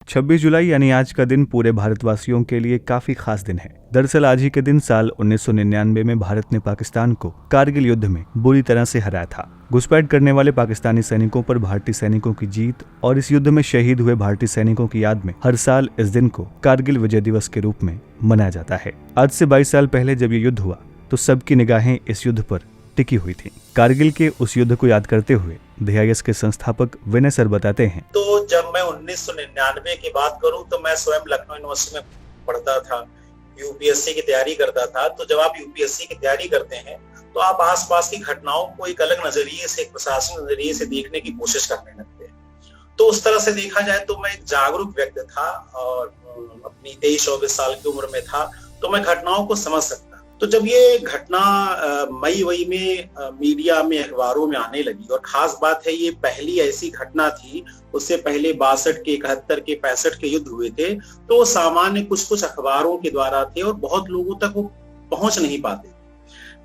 26 जुलाई यानी आज का दिन पूरे भारतवासियों के लिए काफी खास दिन है। दरअसल आज ही के दिन साल 1999 में भारत ने पाकिस्तान को कारगिल युद्ध में बुरी तरह से हराया था। घुसपैठ करने वाले पाकिस्तानी सैनिकों पर भारतीय सैनिकों की जीत और इस युद्ध में शहीद हुए भारतीय सैनिकों की याद में हर साल इस दिन को कारगिल विजय दिवस के रूप में मनाया जाता है। आज से 22 साल पहले जब ये युद्ध हुआ तो सबकी निगाहें इस युद्ध पर टिकी हुई थी। कारगिल के उस युद्ध को याद करते हुए DIS के संस्थापक विनय सर बताते हैं। तो जब मैं 1999 की बात करूं तो मैं स्वयं लखनऊ यूनिवर्सिटी में पढ़ता था, यूपीएससी की तैयारी करता था। तो जब आप यूपीएससी की तैयारी करते हैं तो आप आसपास की घटनाओं को एक अलग नजरिए से, एक प्रशासनिक नजरिए से देखने की कोशिश करने लगते हैं। तो उस तरह से देखा जाए तो मैं एक जागरूक व्यक्ति था और अपनी 23-24 साल की उम्र में था, तो मैं घटनाओं को समझ सकता। तो जब ये घटना मई में मीडिया में, अखबारों में आने लगी, और खास बात है ये पहली ऐसी घटना थी। उससे पहले 62 के, 71 के, 65 के युद्ध हुए थे, तो वो सामान्य कुछ अखबारों के द्वारा थे और बहुत लोगों तक वो पहुंच नहीं पाते।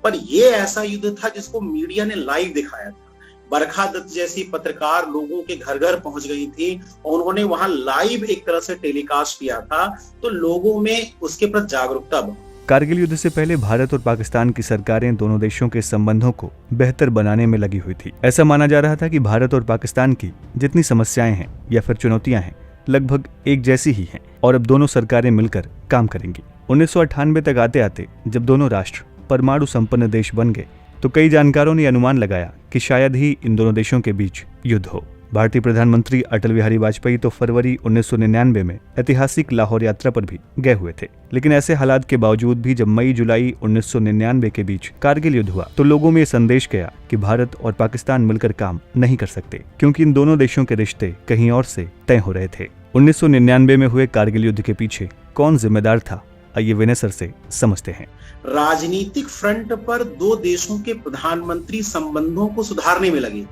पर ये ऐसा युद्ध था जिसको मीडिया ने लाइव दिखाया था। बरखा दत्त जैसी पत्रकार लोगों के घर घर पहुंच गई थी और उन्होंने वहां लाइव एक तरह से टेलीकास्ट किया था, तो लोगों में उसके प्रति जागरूकता बढ़ी। कारगिल युद्ध से पहले भारत और पाकिस्तान की सरकारें दोनों देशों के संबंधों को बेहतर बनाने में लगी हुई थी। ऐसा माना जा रहा था कि भारत और पाकिस्तान की जितनी समस्याएं हैं या फिर चुनौतियां हैं लगभग एक जैसी ही हैं और अब दोनों सरकारें मिलकर काम करेंगी। 1998 तक आते आते जब दोनों राष्ट्र परमाणु संपन्न देश बन गए तो कई जानकारों ने अनुमान लगाया कि शायद ही इन दोनों देशों के बीच युद्ध हो। भारतीय प्रधानमंत्री अटल बिहारी वाजपेयी तो फरवरी 1999 में ऐतिहासिक लाहौर यात्रा पर भी गए हुए थे। लेकिन ऐसे हालात के बावजूद भी जब मई जुलाई 1999 के बीच कारगिल युद्ध हुआ तो लोगों में ये संदेश गया कि भारत और पाकिस्तान मिलकर काम नहीं कर सकते, क्योंकि इन दोनों देशों के रिश्ते कहीं और से तय हो रहे थे। 1999 में हुए कारगिल युद्ध के पीछे कौन जिम्मेदार था, आइए विनय सर से समझते हैं। राजनीतिक फ्रंट पर दो देशों के प्रधानमंत्री संबंधों को सुधारने में लगे,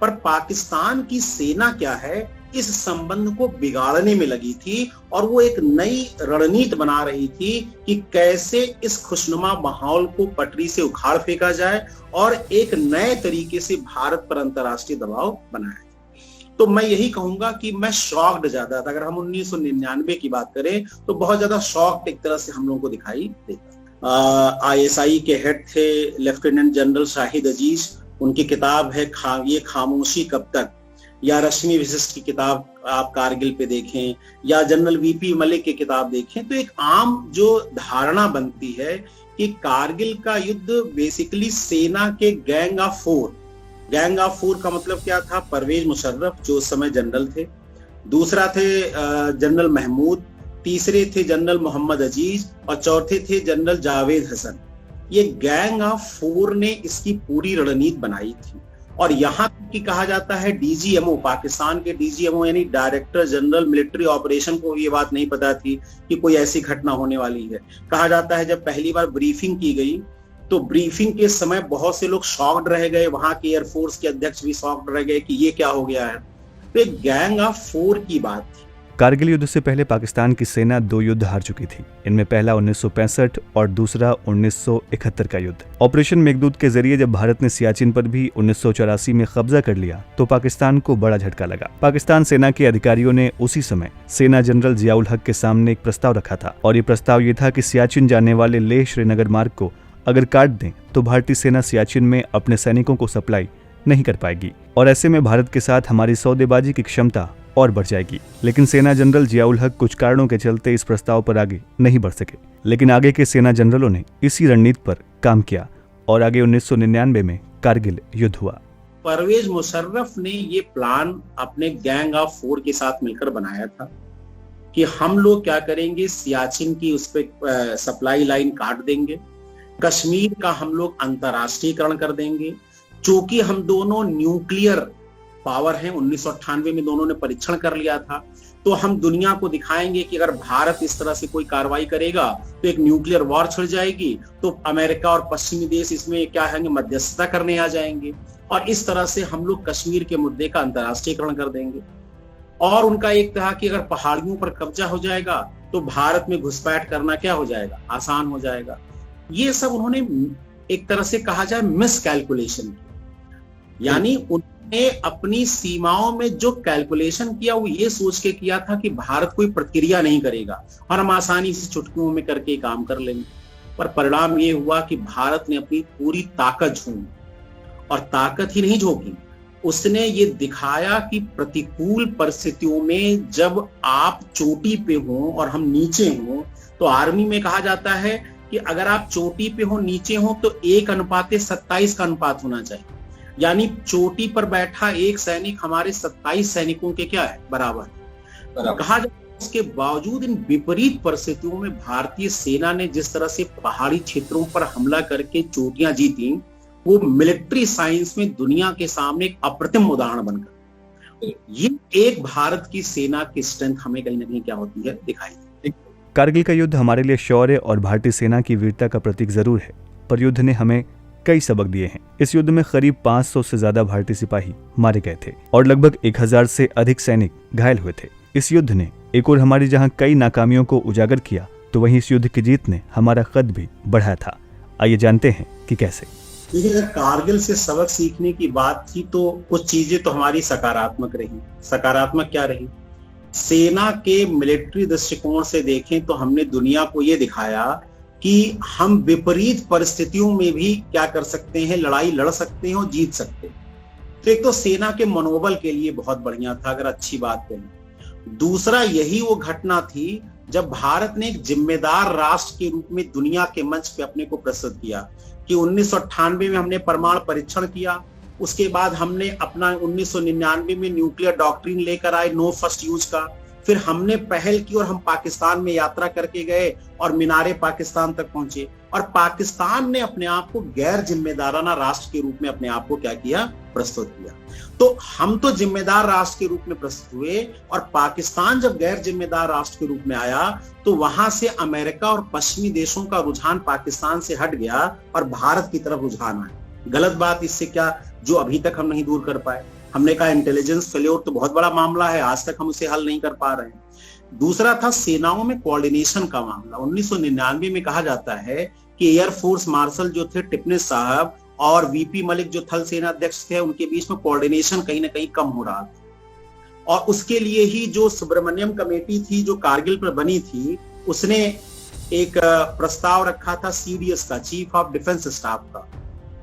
पर पाकिस्तान की सेना क्या है इस संबंध को बिगाड़ने में लगी थी और वो एक नई रणनीति बना रही थी कि कैसे इस खुशनुमा माहौल को पटरी से उखाड़ फेंका जाए और एक नए तरीके से भारत पर अंतर्राष्ट्रीय दबाव बनाया जाए। तो मैं यही कहूंगा कि मैं शॉक्ड ज्यादा था। अगर हम 1999 की बात करें तो बहुत ज्यादा शॉक्ड एक तरह से हम लोगों को दिखाई देता। ISI के हेड थे लेफ्टिनेंट जनरल शाहिद अजीज, उनकी किताब है ये खामोशी कब तक, या रश्मि वशिष्ठ की किताब आप कारगिल पे देखें, या जनरल VP मलिक की किताब देखें, तो एक आम जो धारणा बनती है कि कारगिल का युद्ध बेसिकली सेना के गैंग ऑफ फोर का मतलब क्या था? परवेज मुशर्रफ जो उस समय जनरल थे, दूसरा थे जनरल महमूद, तीसरे थे जनरल मोहम्मद अजीज और चौथे थे जनरल जावेद हसन। ये गैंग ऑफ फोर ने इसकी पूरी रणनीति बनाई थी। और यहाँ की कहा जाता है DGMO, पाकिस्तान के DGMO यानी डायरेक्टर जनरल मिलिट्री ऑपरेशन को ये बात नहीं पता थी कि कोई ऐसी घटना होने वाली है। कहा जाता है जब पहली बार ब्रीफिंग की गई तो ब्रीफिंग के समय बहुत से लोग शॉक्ड रह गए, वहां के एयरफोर्स के अध्यक्ष भी शॉक्ड रह गए कि ये क्या हो गया है। तो एक गैंग ऑफ फोर की बात थी। कारगिल युद्ध से पहले पाकिस्तान की सेना 2 युद्ध हार चुकी थी। इनमें पहला 1965 और दूसरा 1971 का युद्ध। ऑपरेशन मेघदूत के जरिए जब भारत ने सियाचिन पर भी 1984 में कब्जा कर लिया तो पाकिस्तान को बड़ा झटका लगा। पाकिस्तान सेना के अधिकारियों ने उसी समय सेना जनरल जियाउल हक के सामने एक प्रस्ताव रखा था और ये प्रस्ताव ये था कि सियाचिन जाने वाले लेह श्रीनगर मार्ग को अगर काट दें तो भारतीय सेना सियाचिन में अपने सैनिकों को सप्लाई नहीं कर पाएगी और ऐसे में भारत के साथ हमारी सौदेबाजी की क्षमता और बढ़ जाएगी। लेकिन सेना जनरल जियाउल हक कुछ कारणों के चलते इस प्रस्ताव पर आगे नहीं बढ़ सके। लेकिन आगे के सेना जनरलों ने इसी रणनीति पर काम किया और आगे 1999 में कारगिल युद्ध हुआ। परवेज मुशर्रफ ने ये प्लान अपने गैंग ऑफ फोर के साथ मिलकर बनाया था कि हम लोग क्या करेंगे, सियाचिन की उस पर सप्लाई लाइन काट देंगे, कश्मीर का हम लोग अंतर्राष्ट्रीयकरण कर देंगे। चूंकि हम दोनों न्यूक्लियर पावर है, 1998 में दोनों ने परीक्षण कर लिया था, तो हम दुनिया को दिखाएंगे कि अगर भारत इस तरह से कोई कार्रवाई करेगा तो एक न्यूक्लियर वॉर छिड़ जाएगी, तो अमेरिका और पश्चिमी देश इसमें क्या है, मध्यस्थता करने आ जाएंगे और इस तरह से हम लोग कश्मीर के मुद्दे का अंतर्राष्ट्रीयकरण कर देंगे। और उनका एक था कि अगर पहाड़ियों पर कब्जा हो जाएगा तो भारत में घुसपैठ करना क्या हो जाएगा, आसान हो जाएगा। ये सब उन्होंने एक तरह से कहा जाए मिस कैलकुलेशन की, यानी ने अपनी सीमाओं में जो कैलकुलेशन किया वो ये सोच के किया था कि भारत कोई प्रतिक्रिया नहीं करेगा और हम आसानी से चुटकियों में करके काम कर लेंगे। पर परिणाम ये हुआ कि भारत ने अपनी पूरी ताकत झोंकी, और ताकत ही नहीं झोंकी, उसने ये दिखाया कि प्रतिकूल परिस्थितियों में जब आप चोटी पे हो और हम नीचे हो, तो आर्मी में कहा जाता है कि अगर आप चोटी पे हो नीचे हो तो 1:27 का अनुपात होना चाहिए, यानी चोटी पर बैठा एक सैनिक हमारे 27 सैनिकों के क्या है, बराबर। कहा जाता है उसके बावजूद इन विपरीत परिस्थितियों में भारतीय सेना ने जिस तरह से पहाड़ी क्षेत्रों पर हमला करके चोटियां जीती, वो मिलिट्री साइंस में दुनिया के सामने एक अप्रतिम उदाहरण बनकर ये एक भारत की सेना की स्ट्रेंथ हमें कहीं ना कहीं क्या होती है, दिखाई। कारगिल का युद्ध हमारे लिए शौर्य और भारतीय सेना की वीरता का प्रतीक जरूर है, पर युद्ध ने हमें कई सबक दिए हैं। इस युद्ध में करीब 500 से ज्यादा भारतीय सिपाही मारे गए थे और लगभग 1000 से अधिक सैनिक घायल हुए थे। इस युद्ध ने एक और हमारी जहां कई नाकामियों को उजागर किया, तो वहीं इस युद्ध की जीत ने हमारा कद भी बढ़ाया था। आइए जानते हैं कि कैसे। देखिए, अगर कारगिल से सबक सीखने की बात थी तो कुछ चीजें तो हमारी सकारात्मक रही। सकारात्मक क्या रही? सेना के मिलिट्री दृष्टिकोण से देखें तो हमने दुनिया को ये दिखाया कि हम विपरीत परिस्थितियों में भी क्या कर सकते हैं, लड़ाई लड़ सकते हैं और जीत सकते हैं। तो एक तो सेना के मनोबल के लिए बहुत बढ़िया था, अगर अच्छी बात करें। दूसरा, यही वो घटना थी जब भारत ने एक जिम्मेदार राष्ट्र के रूप में दुनिया के मंच पे अपने को प्रस्तुत किया कि 1998 में हमने परमाणु परीक्षण किया, उसके बाद हमने अपना 1999 में न्यूक्लियर डॉक्ट्रिन लेकर आए, नो फर्स्ट यूज का। फिर हमने पहल की और हम पाकिस्तान में यात्रा करके गए और मीनारे पाकिस्तान तक पहुंचे, और पाकिस्तान ने अपने आप को गैर जिम्मेदाराना राष्ट्र के रूप में अपने आप को क्या किया, प्रस्तुत किया। तो हम तो जिम्मेदार राष्ट्र के रूप में प्रस्तुत हुए, और पाकिस्तान जब गैर जिम्मेदार राष्ट्र के रूप में आया तो वहां से अमेरिका और पश्चिमी देशों का रुझान पाकिस्तान से हट गया और भारत की तरफ रुझान आया। गलत बात इससे क्या, जो अभी तक हम नहीं दूर कर पाए। हमने कहा इंटेलिजेंस फेल्योर तो बहुत बड़ा मामला है, आज तक हम उसे हल नहीं कर पा रहे हैं। दूसरा था सेनाओं में कोऑर्डिनेशन का मामला। 1999 में कहा जाता है कि एयरफोर्स मार्शल जो थे टिपनिस साहब और वीपी मलिक जो थल सेना अध्यक्ष थे, उनके बीच में कोऑर्डिनेशन कहीं ना कहीं कम हो रहा था, और उसके लिए ही जो सुब्रमण्यम कमेटी थी जो कारगिल पर बनी थी, उसने एक प्रस्ताव रखा था सीडीएस का, चीफ ऑफ डिफेंस स्टाफ का,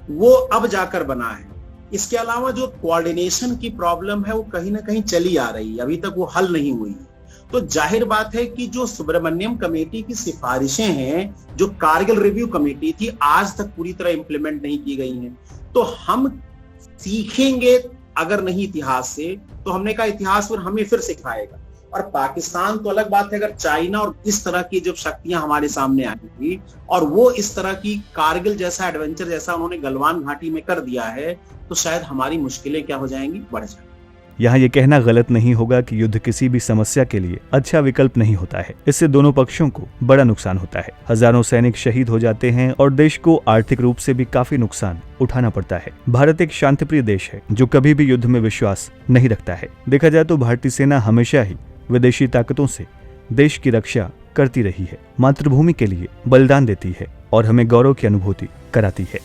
वो अब जाकर बना है। इसके अलावा जो कोऑर्डिनेशन की प्रॉब्लम है वो कहीं ना कहीं चली आ रही है, अभी तक वो हल नहीं हुई है। तो जाहिर बात है कि जो सुब्रमण्यम कमेटी की सिफारिशें हैं, जो कारगिल रिव्यू कमेटी थी, आज तक पूरी तरह इंप्लीमेंट नहीं की गई हैं। तो हम सीखेंगे अगर नहीं इतिहास से, तो हमने कहा इतिहास फिर हमें फिर सिखाएगा। और पाकिस्तान तो अलग बात है, अगर चाइना और इस तरह की जब शक्तियां हमारे सामने आई थी और वो इस तरह की कारगिल जैसा एडवेंचर जैसा उन्होंने गलवान घाटी में कर दिया है, तो शायद हमारी मुश्किलें क्या हो जाएंगी, बढ़ जाएंगी। यहाँ ये कहना गलत नहीं होगा कि युद्ध किसी भी समस्या के लिए अच्छा विकल्प नहीं होता है। इससे दोनों पक्षों को बड़ा नुकसान होता है। हजारों सैनिक शहीद हो जाते हैं और देश को आर्थिक रूप से भी काफी नुकसान उठाना पड़ता है। भारत एक शांतिप्रिय देश है जो कभी भी युद्ध में विश्वास नहीं रखता है। देखा जाए तो भारतीय सेना हमेशा ही विदेशी ताकतों से देश की रक्षा करती रही है, मातृभूमि के लिए बलिदान देती है और हमें गौरव की अनुभूति कराती है।